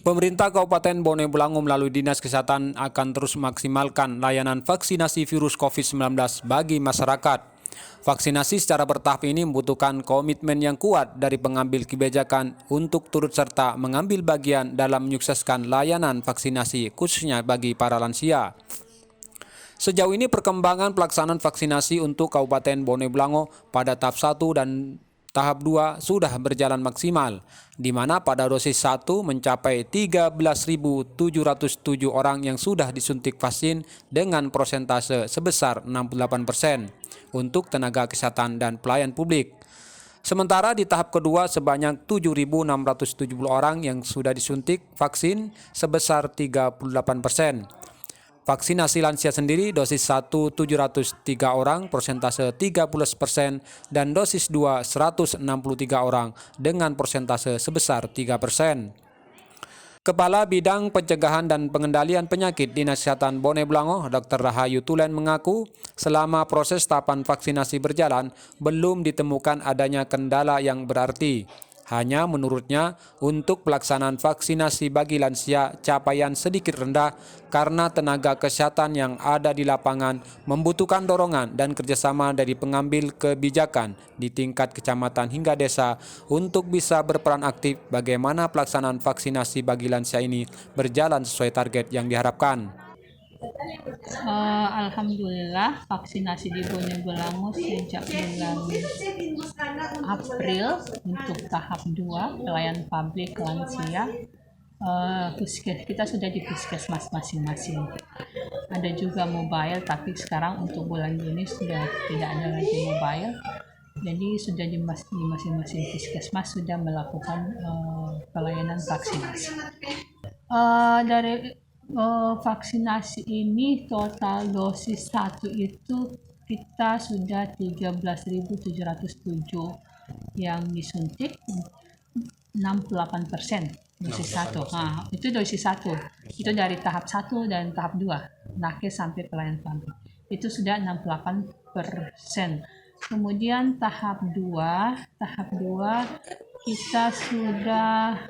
Pemerintah Kabupaten Bone Bolango melalui Dinas Kesehatan akan terus maksimalkan layanan vaksinasi virus COVID-19 bagi masyarakat. Vaksinasi secara bertahap ini membutuhkan komitmen yang kuat dari pengambil kebijakan untuk turut serta mengambil bagian dalam menyukseskan layanan vaksinasi khususnya bagi para lansia. Sejauh ini perkembangan pelaksanaan vaksinasi untuk Kabupaten Bone Bolango pada tahap 1 dan tahap 2 sudah berjalan maksimal, di mana pada dosis 1 mencapai 13.707 orang yang sudah disuntik vaksin dengan persentase sebesar 68% untuk tenaga kesehatan dan pelayan publik. Sementara di tahap kedua sebanyak 7.670 orang yang sudah disuntik vaksin sebesar 38%. Vaksinasi lansia sendiri dosis 1 703 orang persentase 30% dan dosis 2 163 orang dengan persentase sebesar 3%. Kepala Bidang Pencegahan dan Pengendalian Penyakit Dinas Kesehatan Bone Bolango, Dr. Rahayu Tulen mengaku, selama proses tahapan vaksinasi berjalan, belum ditemukan adanya kendala yang berarti. Hanya menurutnya, untuk pelaksanaan vaksinasi bagi lansia capaian sedikit rendah karena tenaga kesehatan yang ada di lapangan membutuhkan dorongan dan kerjasama dari pengambil kebijakan di tingkat kecamatan hingga desa untuk bisa berperan aktif bagaimana pelaksanaan vaksinasi bagi lansia ini berjalan sesuai target yang diharapkan. Alhamdulillah vaksinasi di Bone Bolango sejak bulan April untuk tahap 2 pelayan publik lansia. Kita sudah di puskesmas masing-masing. Ada juga mobile, tapi sekarang untuk bulan Juni sudah tidak ada lagi mobile. Jadi sudah di masing-masing puskesmas sudah melakukan pelayanan vaksinasi. Dari vaksinasi ini total dosis 1 itu kita sudah 13.707 yang disuntik 68% dosis 1. Nah, itu dosis 1. Itu dari tahap 1 dan tahap 2 nakes sampai pelayan publik. Itu sudah 68%. Kemudian tahap 2 kita sudah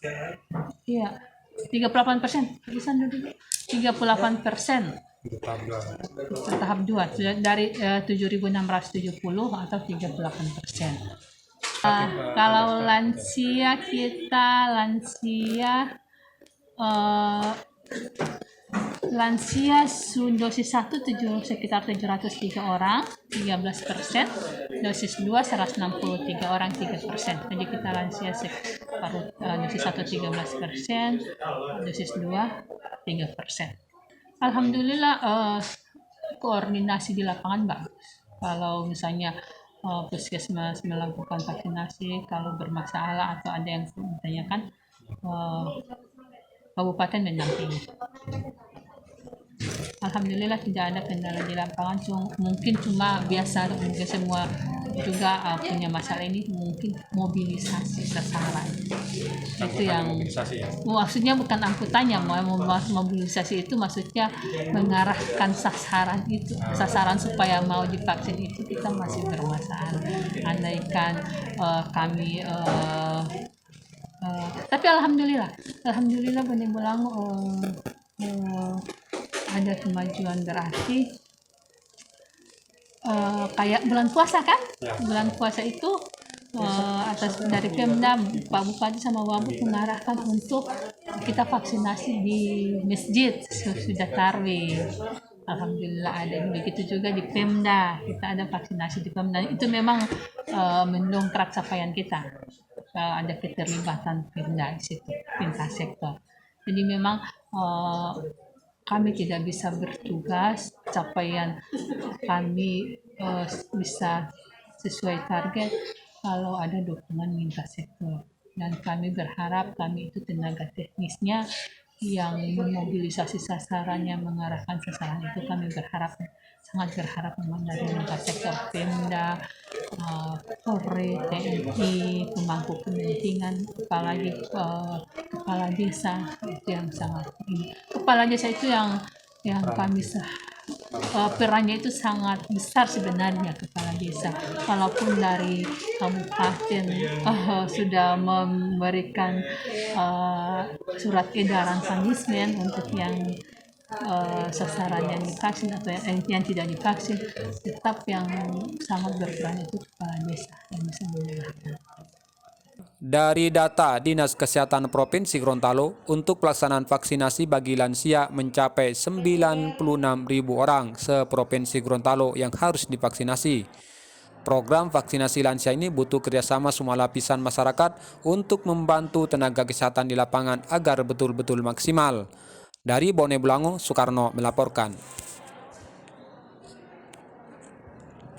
38%. 38%. Tahap 2 sudah dari 7.670 atau 38%. Kalau lansia dosis 1 sekitar 703 orang, 13%, dosis 2 163 orang, 3%. Jadi kita lansia separuh dosis 1 13%, dosis 2 3%. Alhamdulillah koordinasi di lapangan bagus. Kalau misalnya puskesmas melakukan vaksinasi, kalau bermasalah atau ada yang ditanyakan, kabupaten mendampingi. Alhamdulillah tidak ada kendala di lapangan, mungkin cuma biasa mungkin semua juga punya masalah ini, mungkin mobilisasi sasaran. Itu yang maksudnya bukan angkutannya, mobilisasi itu maksudnya mengarahkan sasaran supaya mau divaksin itu kita masih bermasalah. Andaikan kami tapi alhamdulillah Bone Bolango ada kemajuan berarti. Kayak bulan puasa kan? Bulan puasa itu atas dari Pemda, Pak Bupati sama Wabuk mengarahkan untuk kita vaksinasi di masjid sudah tarwih. Alhamdulillah ada. Begitu juga di Pemda, kita ada vaksinasi di Pemda. Itu memang mendongkrak capaian kita. Ada keterlibatan Pemda di situ, lintas sektor. Jadi memang kami tidak bisa bertugas, capaian kami bisa sesuai target kalau ada dukungan lintas sektor. Dan kami berharap kami itu tenaga teknisnya yang memobilisasi sasarannya, mengarahkan sasaran itu, kami sangat berharap memang dari lintas sektor, Pemda, Polri, TNI, pemangku kepentingan, apalagi kepala desa itu yang sangat ini. Kepala desa itu yang kami perannya itu sangat besar sebenarnya kepala desa. Walaupun dari kabupaten sudah memberikan surat edaran Sangismen untuk yang sasaran yang divaksin atau yang tidak divaksin, tetap yang sangat berperan itu kepala desa yang bisa menyebarkan. Dari data Dinas Kesehatan Provinsi Gorontalo, untuk pelaksanaan vaksinasi bagi lansia mencapai 96.000 orang se-Provinsi Gorontalo yang harus divaksinasi. Program vaksinasi lansia ini butuh kerjasama semua lapisan masyarakat untuk membantu tenaga kesehatan di lapangan agar betul-betul maksimal. Dari Bone Bolango, Soekarno melaporkan.